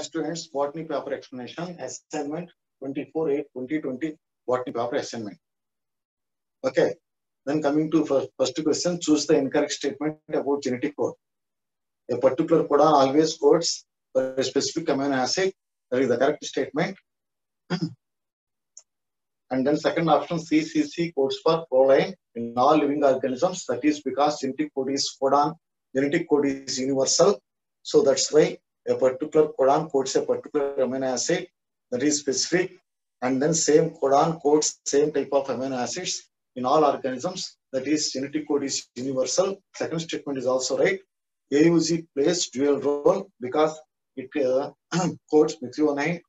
Students, botany paper explanation assignment 24/8/2020 botany paper assignment. Okay. Then coming to first question, choose the incorrect statement about genetic code. A particular codon always codes for a specific amino acid. That is the correct statement. And then second option, CCC codes for proline in all living organisms. That is because genetic code is codon. Genetic code is universal. So that's why a particular codon codes a particular amino acid that is specific. And then same codon codes same type of amino acids in all organisms. That is genetic code is universal. Second statement is also right. AUG plays dual role because it codes methionine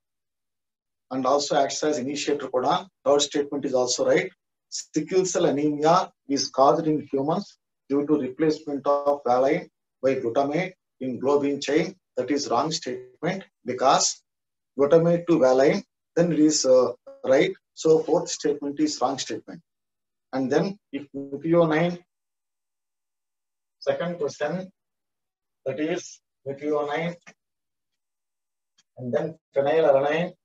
and also acts as initiator codon. Third statement is also right. Sickle cell anemia is caused in humans due to replacement of valine by glutamate in globin chain. That is wrong statement because glutamate to valine, then it is right. So fourth statement is wrong statement. And then if methionine, second question, that is methionine, and then phenylalanine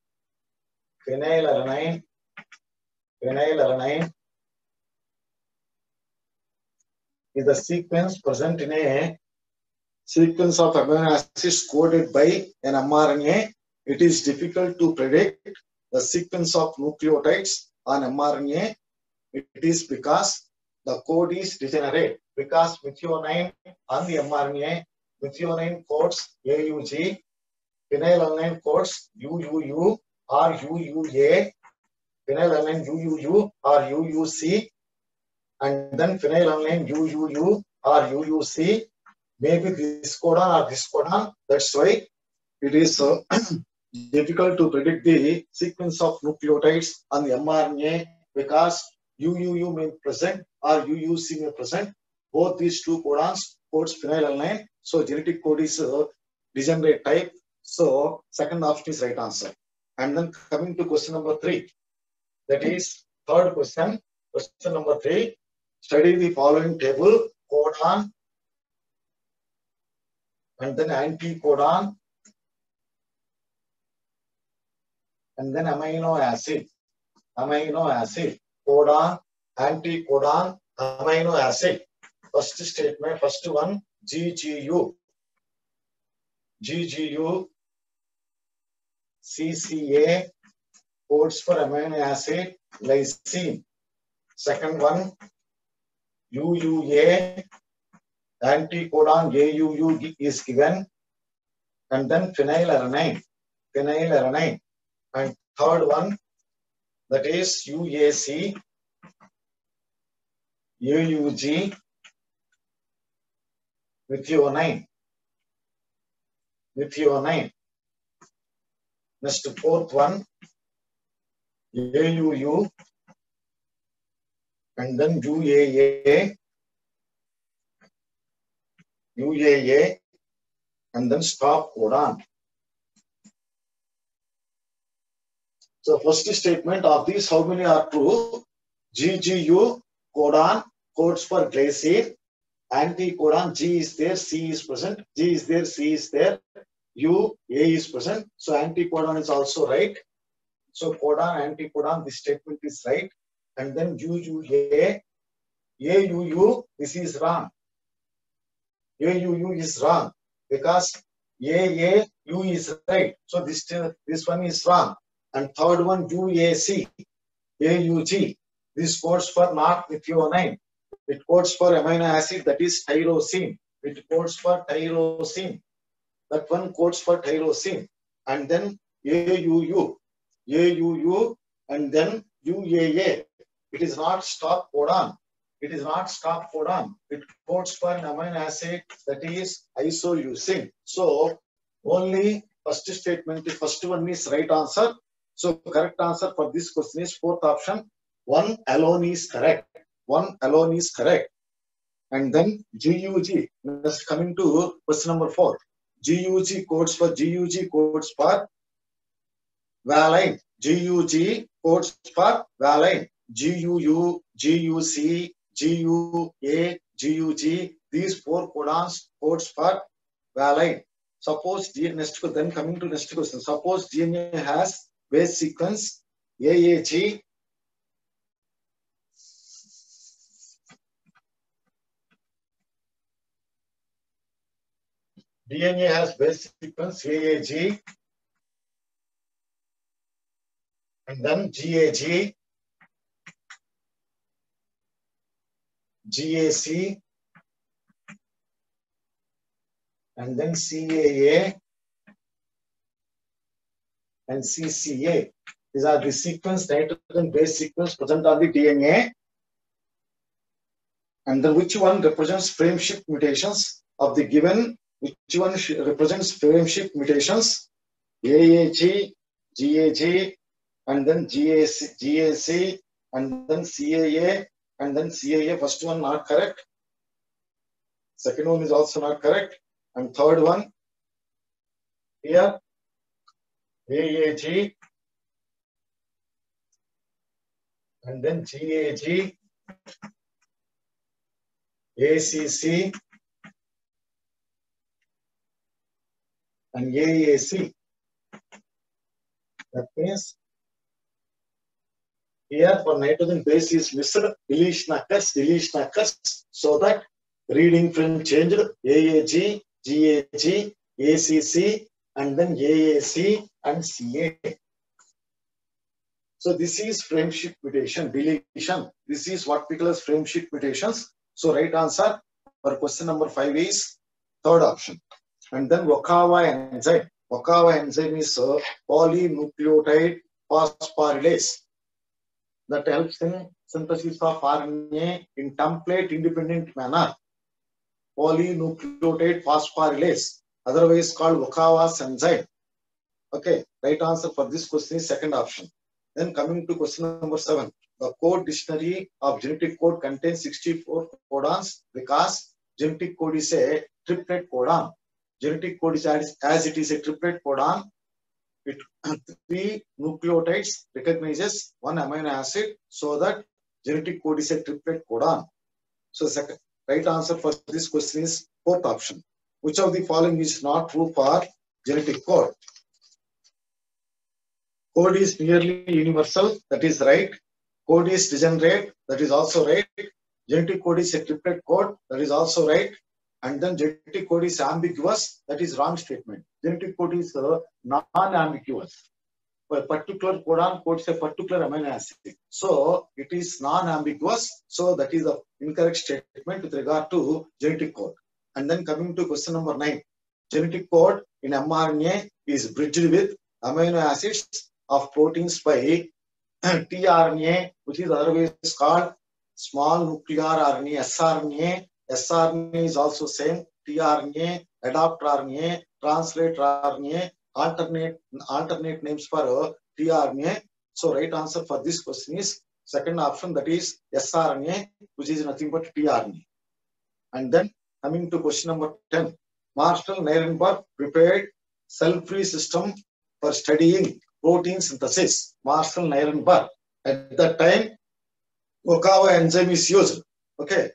is the sequence present in a sequence of amino acids coded by an mRNA. It is difficult to predict the sequence of nucleotides on mRNA. It is because the code is degenerate. Because methionine on the mRNA, methionine codes AUG, phenylalanine codes UUU or UUA, phenylalanine UUU or UUC, and then phenylalanine UUU or UUC. Maybe this codon or this codon. That's why it is difficult to predict the sequence of nucleotides on the mRNA because UUU may present or UUC may present. Both these two codons codes phenylalanine. So genetic code is degenerate type. So second option is right answer. And then coming to question number 3. That is third question. Question number 3. Study the following table: codon, and then anticodon, and then amino acid. Amino acid. Codon, anticodon, amino acid. First statement, first one, GGU. GGU, CCA codes for amino acid lysine. Second one, UUA, anticodon AUU is given, and then phenylalanine. And third one, that is UAC, AUG, methionine. Next, fourth one, AUU, and then UAA, and then stop codon. So first statement of these, how many are true? GGU codon codes for glycine. Anticodon, G is there, C is present. G is there, C is there. U, A is present. So anticodon is also right. So codon, anticodon, this statement is right. And then UUA, AUU, this is wrong. AUU is wrong because AAU is right. So this one is wrong. And third one, UAC, AUG. This codes for not methionine. It codes for amino acid, that is tyrosine. It codes for tyrosine. That one codes for tyrosine. And then AUU, and then UAA. It is not stop codon. It is not stop codon. It codes for an amino acid, that is isoleucine. So only first statement, the first one is right answer. So correct answer for this question is fourth option. One alone is correct. One alone is correct. And then GUG. Next coming to question number 4. GUG codes for valine. GUG codes for valine. GUU, GUC, GUA, GUG. These 4 codons codes for valine. Suppose then coming to next question. Suppose DNA has base sequence AAG. DNA has base sequence AAG and then GAG, GAC, and then CAA and CCA. These are the sequence, nitrogen base sequence present on the DNA. And then which one represents frame shift mutations of the given? Which one represents frame shift mutations? AAG, GAG, and then GAC, and then CAA, and then CAA. First one not correct. Second one is also not correct. And third one here, AAG, and then GAG, ACC, and AAC. That means here for nitrogen base is missed, deletion occurs, so that reading frame changed AAG, GAG, ACC, and then AAC and CA. So this is frame shift mutation, deletion. This is what we call as frame shift mutations. So right answer for question number 5 is third option. And then Okawa enzyme. Okawa enzyme is polynucleotide phosphorylase that helps in synthesis of RNA in template independent manner. Polynucleotide phosphorylase, otherwise called Okawa's enzyme. Okay, right answer for this question is second option. Then coming to question number 7. The code dictionary of genetic code contains 64 codons because genetic code is a triplet codon. Genetic code is as it is a triplet codon. It 3 nucleotides recognizes 1 amino acid, so that genetic code is a triplet codon. So second, right answer for this question is fourth option. Which of the following is not true for genetic code? Code is nearly universal, that is right. Code is degenerate, that is also right. Genetic code is a triplet code, that is also right. And then genetic code is ambiguous, that is wrong statement. Genetic code is non-ambiguous. A particular codon codes a particular amino acid. So it is non-ambiguous. So that is the incorrect statement with regard to genetic code. And then coming to question number 9. Genetic code in mRNA is bridged with amino acids of proteins by tRNA, which is otherwise called small nuclear RNA, sRNA. sRNA is also same, tRNA, adapter RNA, translator RNA, alternate names for tRNA. So right answer for this question is second option, that is sRNA, which is nothing but tRNA. And then coming to question number 10. Marshall Nirenberg prepared cell-free system for studying protein synthesis. Marshall Nirenberg. At that time, Okawa enzyme is used. Okay.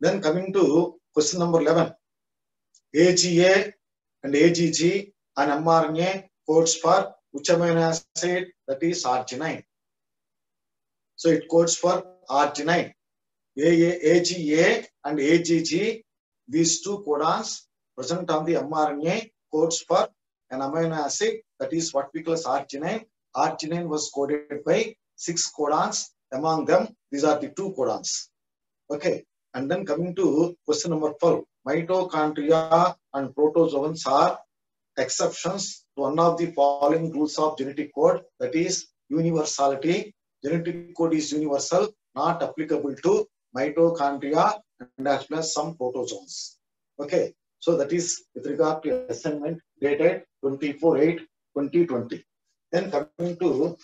Then coming to question number 11. AGA and AGG and mRNA codes for which amino acid? That is arginine. So it codes for arginine. AGA and AGG, these two codons present on the mRNA codes for an amino acid, that is what we call as arginine. Arginine was coded by 6 codons. Among them, these are the 2 codons. Okay. And then coming to question number 12. Mitochondria and protozoans are exceptions to one of the following rules of genetic code, that is universality. Genetic code is universal, not applicable to mitochondria and as well as some protozoans. Okay. So that is with regard to assignment dated 24/8/2020. Then coming to